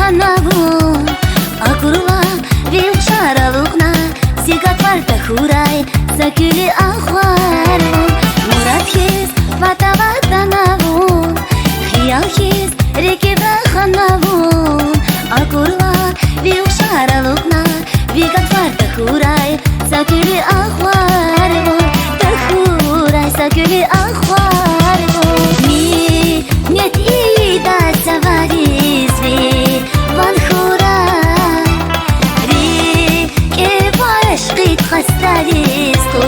ханаву акурла вилшара лугна зигат варта хурай закили ахвару мурат хиз ватаватанаву хиял хиз рекиба ханаву акурла вилшара лугна вигат варта хурай закили ахвару тахурай закили ахвару ми нет ида заваризви ван хурай ри ке варшқит хастаристо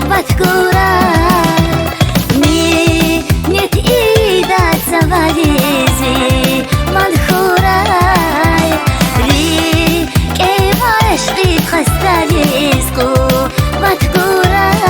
ваткурай ми нет ида заваризви ван хурай ри ке варшқит хастаристо ваткурай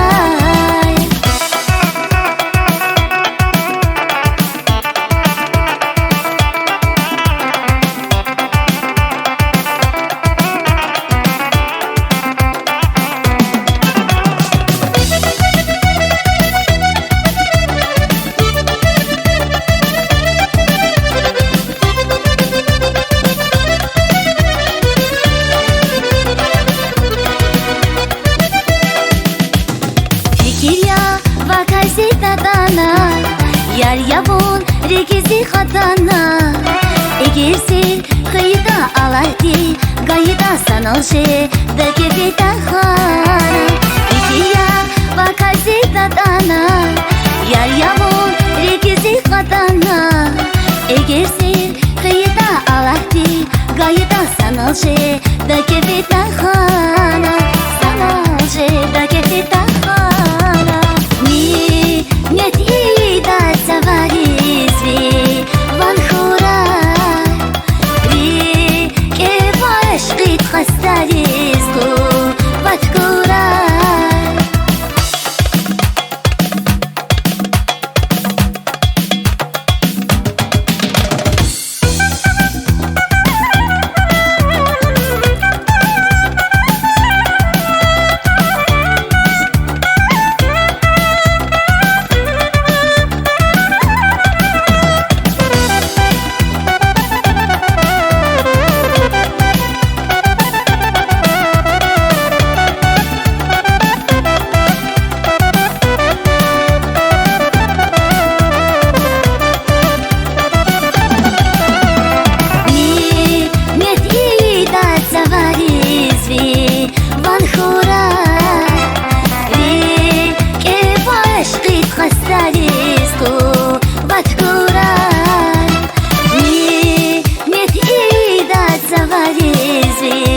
Yar yavun rekizi xatana Egirsi xıyda alardi Gayda sanalşe Dake bita xana İkiya vakazi tatana Yar yavun rekizi xatana Egirsi xıyda alardi Gayda sanalşe Dake bita xana Sanalşe Dake bita xana Mi net iда заваризви ван хурай ри ке варшқит хастаристо ваткурай Заваризви